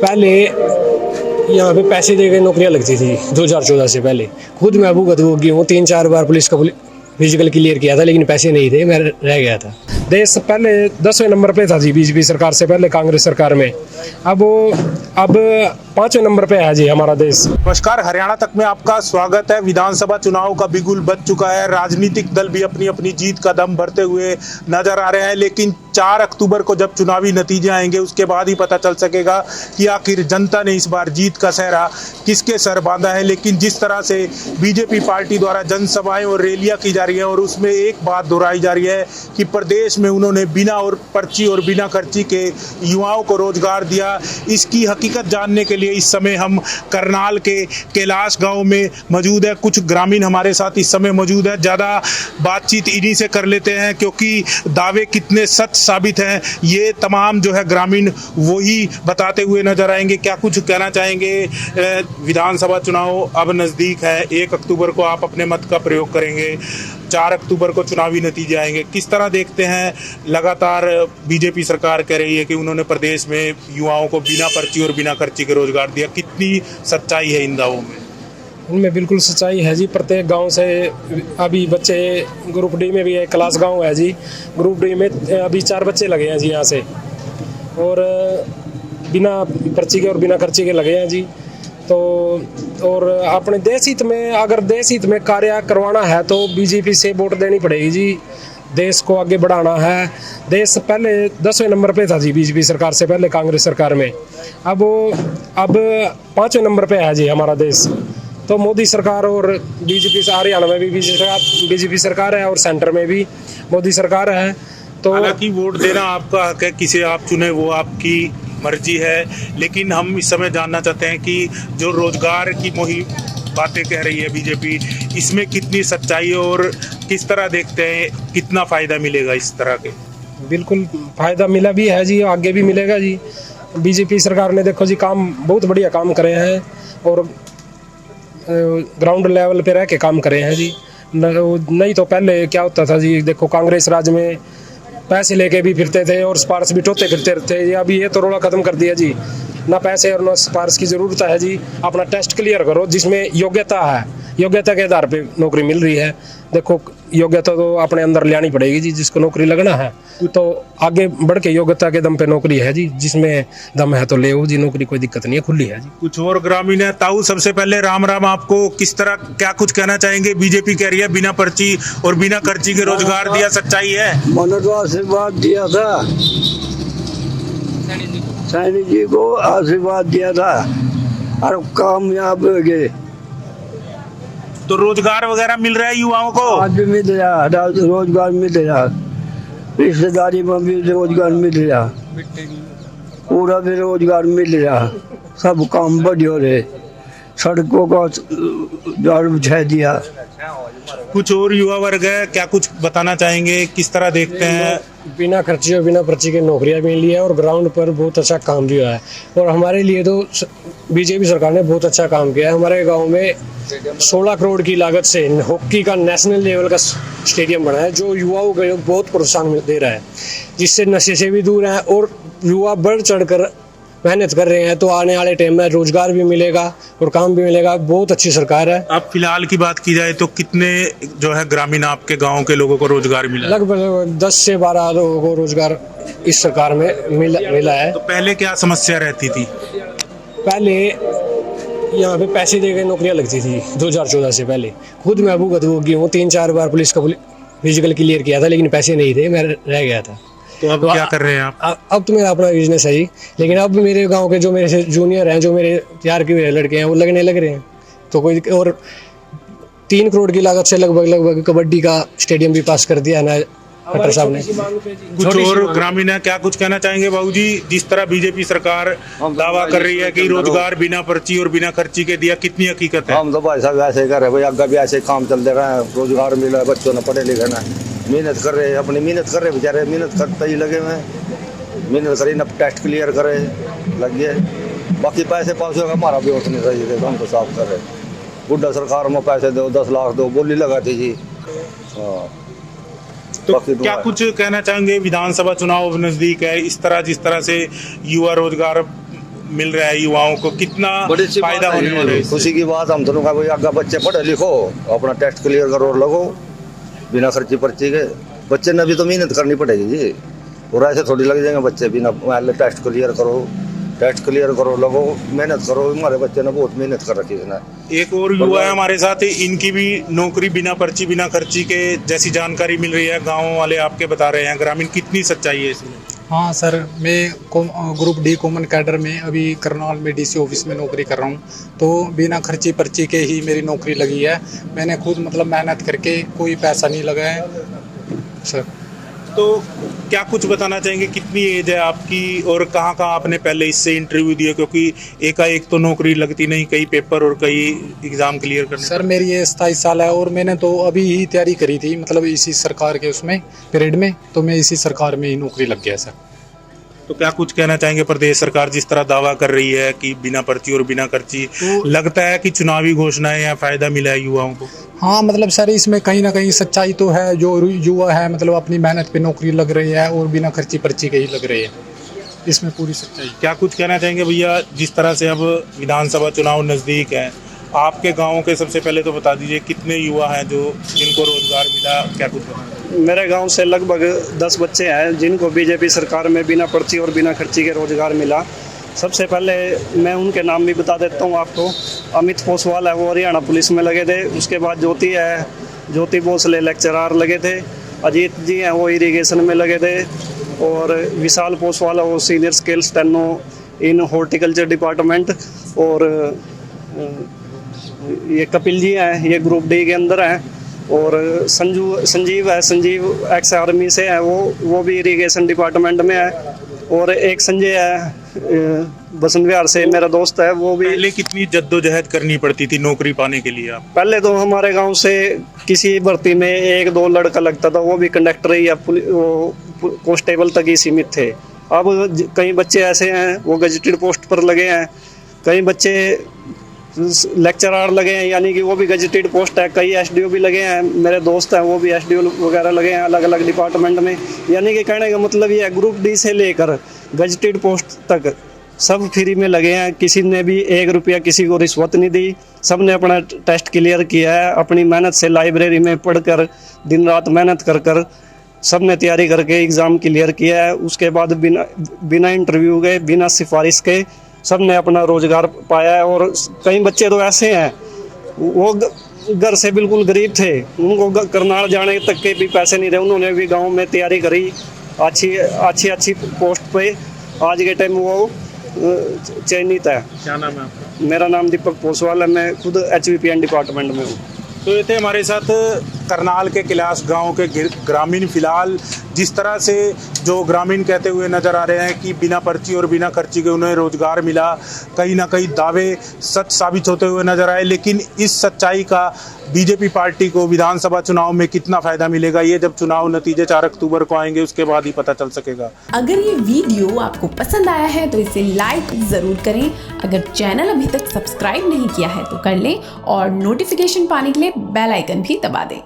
पहले यहाँ पे पैसे दे के नौकरियाँ लगती थी 2014 से पहले। खुद मैं अबू गदू गया हूँ, 3-4 बार पुलिस का फिजिकल क्लियर किया था, लेकिन पैसे नहीं थे, मैं रह गया था। देश पहले 10वें नंबर पे था जी बीजेपी सरकार से पहले, कांग्रेस सरकार में। अब 5वें नंबर पे है जी हमारा देश। नमस्कार, हरियाणा तक में आपका स्वागत है। विधानसभा चुनाव का बिगुल बज चुका है। राजनीतिक दल भी अपनी अपनी जीत का दम भरते हुए नजर आ रहे हैं, लेकिन 4 अक्टूबर को जब चुनावी नतीजे आएंगे उसके बाद ही पता चल सकेगा कि आखिर जनता ने इस बार जीत का सेहरा किसके सर बांधा है। लेकिन जिस तरह से बीजेपी पार्टी द्वारा जनसभाएं और रैलियां की जा रही है और उसमें एक बात दोहराई जा रही है कि प्रदेश में उन्होंने बिना और पर्ची और बिना खर्ची के युवाओं को रोजगार दिया, इसकी हकीकत जानने के लिए इस समय हम करनाल के कैलाश गांव में मौजूद है। कुछ ग्रामीण हमारे साथ इस समय मौजूद है। ज़्यादा बातचीत इन्हीं से कर लेते हैं, क्योंकि दावे कितने सच साबित हैं ये तमाम जो है ग्रामीण वही बताते हुए नजर आएंगे। क्या कुछ कहना चाहेंगे? विधानसभा चुनाव अब नज़दीक है, 1 अक्टूबर को आप अपने मत का प्रयोग करेंगे, 4 अक्टूबर को चुनावी नतीजे आएंगे। किस तरह देखते हैं? लगातार बीजेपी सरकार कह रही है कि उन्होंने प्रदेश में युवाओं को बिना पर्ची और बिना खर्ची के रोजगार दिया। कितनी सच्चाई है इन दावों में? उनमें बिल्कुल सच्चाई है जी। प्रत्येक गांव से अभी बच्चे, ग्रुप डी में भी एक क्लास गांव है जी, ग्रुप डी में अभी 4 बच्चे लगे हैं जी यहाँ से, और बिना पर्ची के और बिना खर्ची के लगे हैं जी। तो और अपने देश हित में, अगर देश हित में कार्य करवाना है तो बीजेपी से वोट देनी पड़ेगी जी। देश को आगे बढ़ाना है। देश पहले 10वें नंबर पे था जी बीजेपी सरकार से पहले, कांग्रेस सरकार में। अब 5वें नंबर पे है जी हमारा देश। तो मोदी सरकार और बीजेपी से, हरियाणा में भी बीजेपी सरकार है और सेंटर में भी मोदी सरकार है। तो हालांकि वोट देना आपका हक है, किसे आप चुने वो आपकी मर्जी है, लेकिन हम इस समय जानना चाहते हैं कि जो रोजगार की मुहिम बातें कह रही है बीजेपी, इसमें कितनी सच्चाई और किस तरह देखते हैं, कितना फायदा मिलेगा इस तरह के? बिल्कुल फायदा मिला भी है जी, आगे भी मिलेगा जी। बीजेपी सरकार ने देखो जी काम, बहुत बढ़िया काम करे हैं और ग्राउंड लेवल पे रह के काम करे हैं जी। नहीं तो पहले क्या होता था जी, देखो कांग्रेस राज में पैसे लेके भी फिरते थे और सिफारिश भी टोते फिरते रहते। अभी ये तो रोला खत्म कर दिया जी, ना पैसे और ना सिफारिश की ज़रूरत है जी। अपना टेस्ट क्लियर करो, जिसमें योग्यता है, योग्यता के आधार पे नौकरी मिल रही है। देखो योग्यता तो अपने अंदर लानी पड़ेगी जी, जिसको नौकरी लगना है तो आगे बढ़ के योग्यता के दम पे नौकरी है जी, जिसमें दम है तो ले जी नौकरी, कोई दिक्कत नहीं है, खुली है जी। कुछ और ग्रामीण है। ताऊ, सबसे पहले राम राम आपको। किस तरह, क्या कुछ कहना चाहेंगे? बीजेपी कह रही है बिना पर्ची और बिना खर्ची के रोजगार दिया, सच्चाई है? मैंने तो आशीर्वाद दिया था, सैनी जी को आशीर्वाद दिया था और कामयाब हो गए। तो रोजगार वगैरह मिल रहा है युवाओं को? आज भी मिल रहा, रोजगार मिल रहा, रिश्तेदारी में भी रोजगार मिल रहा, पूरा भी रोजगार मिल रहा, सब काम बढ़िया हो रहे, सड़कों का झाड़ बिछा दिया। कुछ और युवा वर्ग है, क्या कुछ बताना चाहेंगे? किस तरह देखते हैं? बिना खर्ची और बिना पर्ची के नौकरियां मिली है और ग्राउंड पर बहुत अच्छा काम भी हुआ है। और हमारे लिए तो बीजेपी सरकार ने बहुत अच्छा काम किया है। हमारे गांव में 16 करोड़ की लागत से हॉकी का नेशनल लेवल का स्टेडियम बना है, जो युवाओं को बहुत प्रोत्साहन दे रहा है, जिससे नशे से भी दूर हैं और युवा बढ़ चढ़ कर मेहनत कर रहे हैं। तो आने वाले टाइम में रोजगार भी मिलेगा और काम भी मिलेगा। बहुत अच्छी सरकार है। अब फिलहाल की बात की जाए तो कितने जो है ग्रामीण आपके गांव के लोगों को रोजगार मिला? लगभग 10 से 12 लोगों को रोजगार इस सरकार में मिला है। तो पहले क्या समस्या रहती थी? पहले यहाँ पे पैसे दे के नौकरियाँ लगती थी 2014 से पहले। खुद मैं अबू गदू गया हूँ, 3-4 बार पुलिस का फिजिकल क्लियर किया था, लेकिन पैसे नहीं थे, मैं रह गया था। तो अब क्या कर रहे हैं आप? अब तो मेरा अपना बिजनेस है जी, लेकिन अब मेरे गांव के जो मेरे से जूनियर हैं, जो मेरे तैयार किए हुए लड़के हैं, वो लगने लग रहे हैं। तो कोई और 3 करोड़ की लागत से लगभग कबड्डी का स्टेडियम भी पास कर दिया है ना खट्टर साहब ने। कुछ और ग्रामीण है, क्या कुछ कहना चाहेंगे बाबूजी? जिस तरह बीजेपी सरकार दावा कर रही है कि रोजगार बिना पर्ची और बिना खर्ची के दिया, कितनी हकीकत है? हम तो भाई साहब ऐसे कर रहे भाई, आगे भी ऐसे काम चलते रहे, रोजगार मिला है, बच्चों ने पढ़े लिखे ना, मेहनत कर रहे, अपनी मेहनत कर रहे, बेचारे मेहनत करते ही लगे हुए, मेहनत करी ना, टेस्ट क्लियर करे लग गए। बाकी पैसे पास होगा हमारा भी उतनी सही है, हम तो साफ कर रहे। बुढ़ा सरकार में पैसे दो, 10 लाख दो, बोली लगाती जी। तो क्या कुछ कहना चाहेंगे? विधानसभा चुनाव नजदीक है, इस तरह जिस तरह से युवा रोजगार मिल रहा है युवाओं को, कितना बड़ी सी फायदा बात है होने वाला है ये। इससे? खुशी की बात हम दोनों का, भाई आगे बच्चे पढ़े लिखो, अपना टेस्ट क्लियर करो और लगो, बिना खर्ची पर्ची के। बच्चे ने भी तो मेहनत करनी पड़ेगी जी, और ऐसे थोड़ी लग जाएंगे बच्चे बिना टेस्ट क्लियर करो लगो, मेहनत करो। हमारे बच्चे ने बहुत मेहनत कर रखी है। एक और युवा है हमारे साथ, इनकी भी नौकरी बिना पर्ची बिना खर्ची के जैसी जानकारी मिल रही है, गाँव वाले आपके बता रहे हैं। ग्रामीण, कितनी सच्चाई है इसमें? हाँ सर, मैं ग्रुप डी कॉमन कैडर में अभी करनाल में डीसी ऑफिस में नौकरी कर रहा हूँ। तो बिना खर्ची पर्ची के ही मेरी नौकरी लगी है। मैंने खुद मतलब मेहनत करके, कोई पैसा नहीं लगा है सर। तो क्या कुछ बताना चाहेंगे, कितनी एज है आपकी और कहाँ कहाँ आपने पहले इससे इंटरव्यू दिया? क्योंकि एकाएक तो नौकरी लगती नहीं, कई पेपर और कई एग्जाम क्लियर करने। सर मेरी ये 27 साल है और मैंने तो अभी ही तैयारी करी थी, मतलब इसी सरकार के उसमें पीरियड में, तो मैं इसी सरकार में ही नौकरी लग गया सर। तो क्या कुछ कहना चाहेंगे? प्रदेश सरकार जिस तरह दावा कर रही है कि बिना पर्ची और बिना खर्ची, लगता है कि चुनावी घोषणाएं या फायदा मिला है युवाओं को? हाँ मतलब सर, इसमें कहीं ना कहीं सच्चाई तो है। जो युवा है मतलब अपनी मेहनत पे नौकरी लग रही है और बिना खर्ची पर्ची के ही लग रही है, इसमें पूरी सच्चाई। क्या कुछ कहना चाहेंगे भैया, जिस तरह से अब विधानसभा चुनाव नज़दीक है, आपके गांव के सबसे पहले तो बता दीजिए कितने युवा हैं जो जिनको रोजगार मिला? क्या कुछ बताना? मेरे गांव से लगभग 10 बच्चे हैं जिनको बीजेपी सरकार में बिना पर्ची और बिना खर्ची के रोजगार मिला। सबसे पहले मैं उनके नाम भी बता देता हूं आपको। अमित पोसवाल है, वो हरियाणा पुलिस में लगे थे। उसके बाद ज्योति है, ज्योति भोसले लेक्चरार लगे थे। अजीत जी हैं, वो इरिगेशन में लगे थे। और विशाल पोसवाल है, वो सीनियर स्केल स्टेनो इन हॉर्टिकल्चर डिपार्टमेंट। और ये कपिल जी हैं, ये ग्रुप डी के अंदर हैं। और संजीव है, संजीव एक्स आर्मी से है, वो भी इरिगेशन डिपार्टमेंट में है। और एक संजय है बसंत विहार से, मेरा दोस्त है, वो भी। पहले कितनी जद्दोजहद करनी पड़ती थी नौकरी पाने के लिए? आप पहले तो हमारे गांव से किसी भर्ती में 1-2 लड़का लगता था, वो भी कंडक्टर या कांस्टेबल तक ही सीमित थे। अब कई बच्चे ऐसे हैं वो गजेटेड पोस्ट पर लगे हैं, कई बच्चे लेक्चरार लगे हैं, यानी कि वो भी गजेटेड पोस्ट है। कई एसडीओ भी लगे हैं, मेरे दोस्त हैं वो भी एसडीओ वगैरह लगे हैं अलग अलग डिपार्टमेंट में। यानी कि कहने का मतलब ये है, ग्रुप डी से लेकर गजेटेड पोस्ट तक सब फ्री में लगे हैं। किसी ने भी 1 रुपया किसी को रिश्वत नहीं दी। सब ने अपना टेस्ट क्लियर किया है, अपनी मेहनत से लाइब्रेरी में पढ़कर दिन रात मेहनत कर सब ने तैयारी करके एग्ज़ाम क्लियर किया है। उसके बाद बिना इंटरव्यू के, बिना सिफारिश के सब ने अपना रोज़गार पाया है। और कई बच्चे तो ऐसे हैं वो घर से बिल्कुल गरीब थे, उनको करनाल जाने तक के भी पैसे नहीं थे, उन्होंने भी गांव में तैयारी करी, अच्छी पोस्ट पे आज के टाइम वो चयनित है। क्या नाम है आपका? मेरा नाम दीपक पोसवाल है, मैं खुद HVPN डिपार्टमेंट में हूँ। तो ये थे हमारे साथ करनाल के किलास गांव के ग्रामीण। फिलहाल जिस तरह से जो ग्रामीण कहते हुए नजर आ रहे हैं कि बिना पर्ची और बिना खर्ची के उन्हें रोजगार मिला, कहीं ना कहीं दावे सच साबित होते हुए नजर आए। लेकिन इस सच्चाई का बीजेपी पार्टी को विधानसभा चुनाव में कितना फायदा मिलेगा, ये जब चुनाव नतीजे 4 अक्टूबर को आएंगे उसके बाद ही पता चल सकेगा। अगर ये वीडियो आपको पसंद आया है तो इसे लाइक जरूर करें। अगर चैनल अभी तक सब्सक्राइब नहीं किया है तो कर लें और नोटिफिकेशन पाने के लिए बेल आइकन भी दबा दें।